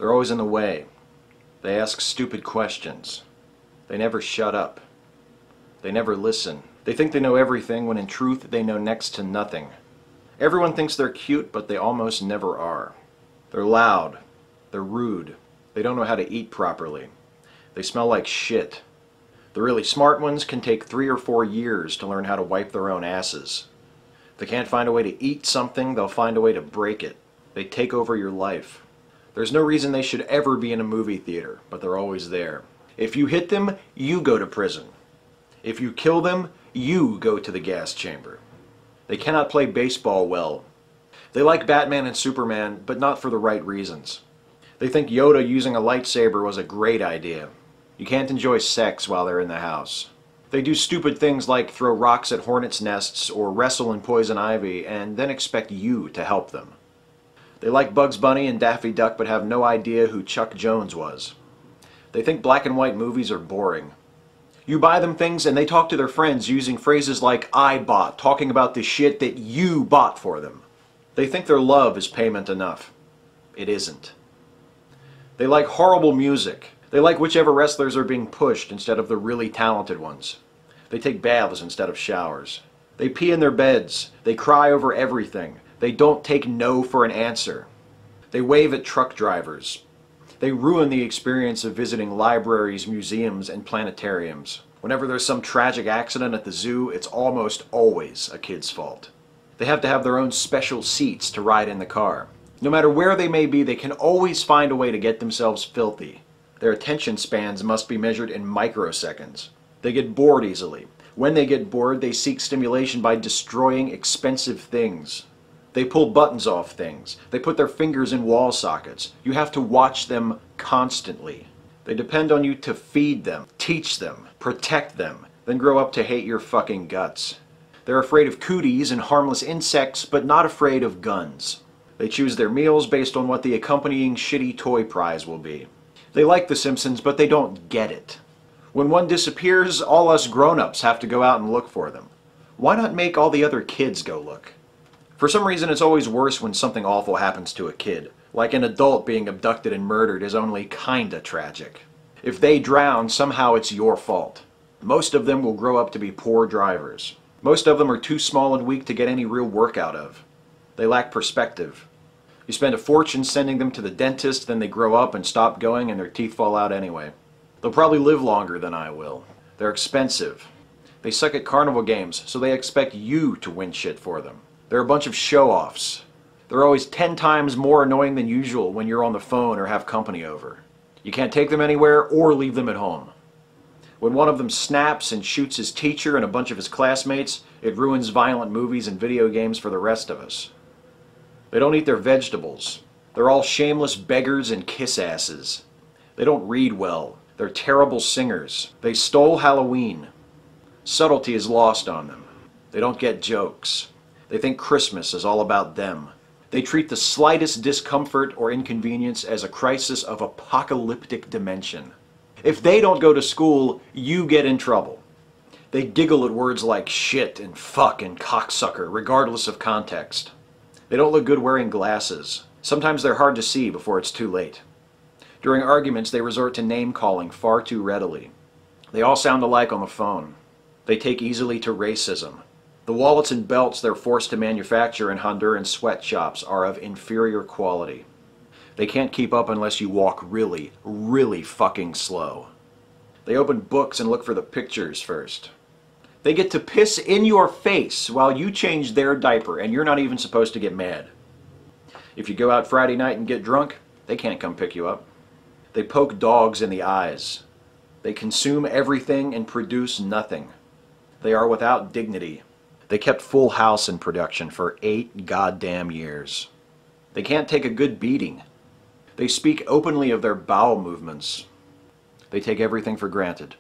They're always in the way. They ask stupid questions. They never shut up. They never listen. They think they know everything when in truth they know next to nothing. Everyone thinks they're cute, but they almost never are. They're loud. They're rude. They don't know how to eat properly. They smell like shit. The really smart ones can take 3 or 4 years to learn how to wipe their own asses. If they can't find a way to eat something, they'll find a way to break it. They take over your life. There's no reason they should ever be in a movie theater, but they're always there. If you hit them, you go to prison. If you kill them, you go to the gas chamber. They cannot play baseball well. They like Batman and Superman, but not for the right reasons. They think Yoda using a lightsaber was a great idea. You can't enjoy sex while they're in the house. They do stupid things like throw rocks at hornets' nests or wrestle in poison ivy and then expect you to help them. They like Bugs Bunny and Daffy Duck but have no idea who Chuck Jones was. They think black and white movies are boring. You buy them things and they talk to their friends using phrases like "I bought," talking about the shit that you bought for them. They think their love is payment enough. It isn't. They like horrible music. They like whichever wrestlers are being pushed instead of the really talented ones. They take baths instead of showers. They pee in their beds. They cry over everything. They don't take no for an answer. They wave at truck drivers. They ruin the experience of visiting libraries, museums, and planetariums. Whenever there's some tragic accident at the zoo, it's almost always a kid's fault. They have to have their own special seats to ride in the car. No matter where they may be, they can always find a way to get themselves filthy. Their attention spans must be measured in microseconds. They get bored easily. When they get bored, they seek stimulation by destroying expensive things. They pull buttons off things. They put their fingers in wall sockets. You have to watch them constantly. They depend on you to feed them, teach them, protect them, then grow up to hate your fucking guts. They're afraid of cooties and harmless insects, but not afraid of guns. They choose their meals based on what the accompanying shitty toy prize will be. They like The Simpsons, but they don't get it. When one disappears, all us grown-ups have to go out and look for them. Why not make all the other kids go look? For some reason, it's always worse when something awful happens to a kid. Like an adult being abducted and murdered is only kinda tragic. If they drown, somehow it's your fault. Most of them will grow up to be poor drivers. Most of them are too small and weak to get any real work out of. They lack perspective. You spend a fortune sending them to the dentist, then they grow up and stop going and their teeth fall out anyway. They'll probably live longer than I will. They're expensive. They suck at carnival games, so they expect you to win shit for them. They're a bunch of show-offs. They're always 10 times more annoying than usual when you're on the phone or have company over. You can't take them anywhere or leave them at home. When one of them snaps and shoots his teacher and a bunch of his classmates, it ruins violent movies and video games for the rest of us. They don't eat their vegetables. They're all shameless beggars and kiss asses. They don't read well. They're terrible singers. They stole Halloween. Subtlety is lost on them. They don't get jokes. They think Christmas is all about them. They treat the slightest discomfort or inconvenience as a crisis of apocalyptic dimension. If they don't go to school, you get in trouble. They giggle at words like shit and fuck and cocksucker, regardless of context. They don't look good wearing glasses. Sometimes they're hard to see before it's too late. During arguments, they resort to name-calling far too readily. They all sound alike on the phone. They take easily to racism. The wallets and belts they're forced to manufacture in Honduran sweatshops are of inferior quality. They can't keep up unless you walk really, really fucking slow. They open books and look for the pictures first. They get to piss in your face while you change their diaper, and you're not even supposed to get mad. If you go out Friday night and get drunk, they can't come pick you up. They poke dogs in the eyes. They consume everything and produce nothing. They are without dignity. They kept Full House in production for 8 goddamn years. They can't take a good beating. They speak openly of their bowel movements. They take everything for granted.